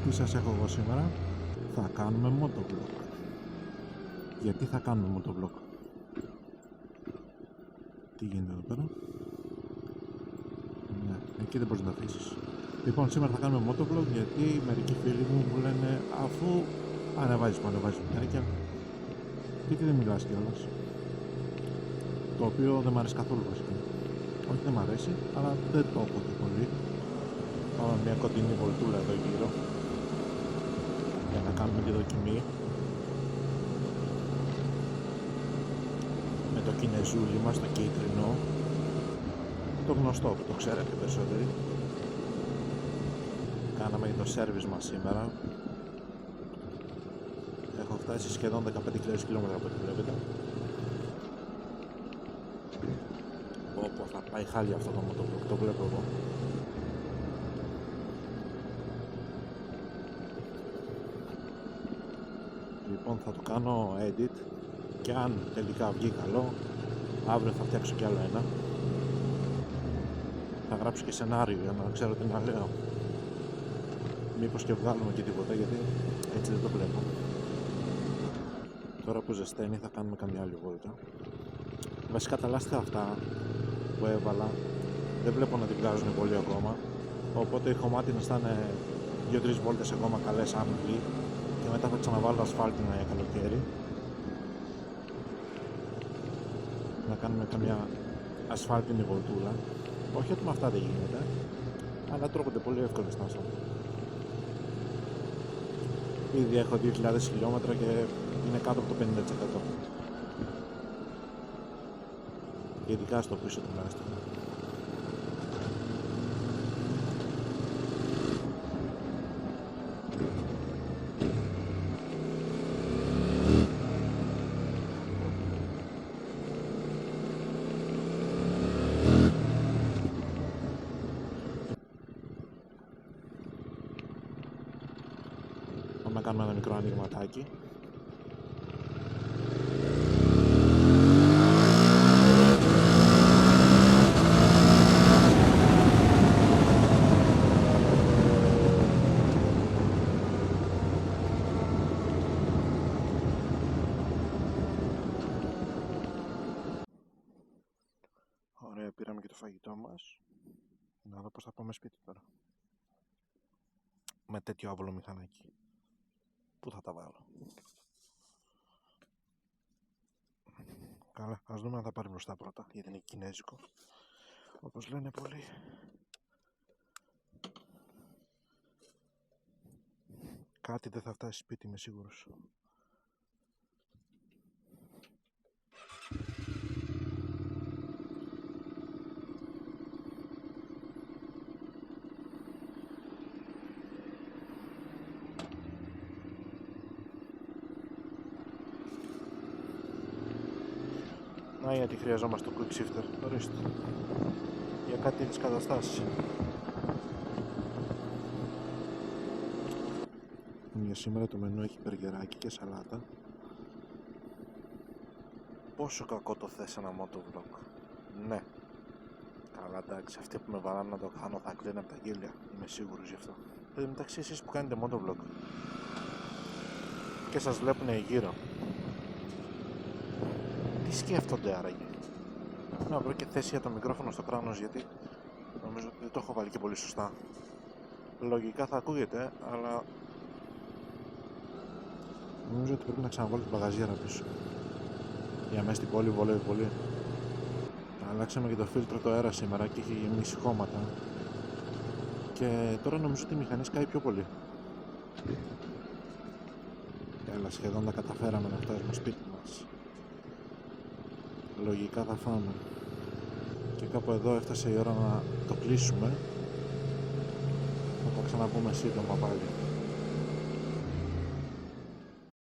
Τι σας έχω εγώ σήμερα? Θα κάνουμε motovlog. Γιατί θα κάνουμε motovlog? Τι γίνεται εδώ πέρα? Ναι, εκεί δεν μπορείς να αφήσεις. Λοιπόν, σήμερα θα κάνουμε motovlog γιατί μερικοί φίλοι μου λένε αφού ανεβάζεις βιντεάκια, γιατί δεν μιλάς κιόλας? Το οποίο δεν μ' αρέσει καθόλου βασικά. Όχι, δεν μ' αρέσει, αλλά δεν το έχω και πολύ. Πάμε μια κοντινή βολτούλα εδώ γύρω για να κάνουμε τη δοκιμή με το κινεζούλι μας, το κίτρινο, το γνωστό που το ξέρετε περισσότεροι. Κάναμε και το σέρβις μας σήμερα. Έχω φτάσει σχεδόν 15.000 χιλιόμετρα από ό,τι βλέπετε. Όπου θα πάει χάλια αυτό το motovlog, το βλέπω εγώ. Λοιπόν, θα το κάνω edit και αν τελικά βγει καλό, αύριο θα φτιάξω κι άλλο ένα. Θα γράψω και σενάριο για να ξέρω τι να λέω. Μήπως και βγάλουμε και τίποτα, γιατί έτσι δεν το βλέπω. Τώρα που ζεσταίνει θα κάνουμε καμιά άλλη βόλτα. Βασικά τα λάστιχα αυτά που έβαλα δεν βλέπω να την βγάζουν πολύ ακόμα, οπότε οι χωμάτινες θα είναι 2-3 βόλτες ακόμα καλές αν βγει, και μετά θα ξαναβάλω ασφάλτινα για καλοκαίρι. Να κάνουμε καμιά ασφάλτινη βολτούλα. Όχι ότι με αυτά δεν γίνεται, αλλά τρώγονται πολύ εύκολα στα άσφαλτα. Ήδη έχω 2.000 χιλιόμετρα και είναι κάτω από το 50%. Ειδικά στο πίσω τουλάχιστον. Πάμε να κάνουμε ένα μικρό ανοιγματάκι. Ωραία, πήραμε και το φαγητό μας. Να δω πώς θα πάμε σπίτι τώρα. Με τέτοιο άβολο μηχανάκι. Πού θα τα βάλω? Καλά, ας δούμε αν θα πάρει μπροστά πρώτα, γιατί είναι κινέζικο, όπως λένε πολλοί. Κάτι δεν θα φτάσει σπίτι, είμαι σίγουρος. Να, γιατί χρειαζόμαστε το quick shifter, ορίστε, για κάτι τις καταστάσεις. Για σήμερα το μενού έχει μπεργκεράκι και σαλάτα. Πόσο κακό το θες ένα motovlog? Ναι. Καλά, εντάξει, αυτοί που με βαράνε να το κάνω θα κλαίνουν από τα γέλια, είμαι σίγουρος γι' αυτό. Εν τω μεταξύ, εσείς που κάνετε motovlog και σας βλέπουν γύρω, τι σκέφτονται άραγε? Να βρω και θέση για το μικρόφωνο στο κράνος, γιατί νομίζω ότι δεν το έχω βάλει και πολύ σωστά. Λογικά θα ακούγεται, αλλά νομίζω ότι πρέπει να ξαναβάλω την μπαγαζιέρα πίσω. Για μέσα στην πόλη βολεύει πολύ. Αλλάξαμε και το φίλτρο το αέρα σήμερα και έχει γεμίσει χώματα. Και τώρα νομίζω ότι η μηχανή σκάει πιο πολύ. Έλα, σχεδόν τα καταφέραμε να φτάσουμε σπίτι μας. Λογικά θα φάμε. Και κάπου εδώ έφτασε η ώρα να το κλείσουμε. Θα τα ξαναπούμε σύντομα πάλι.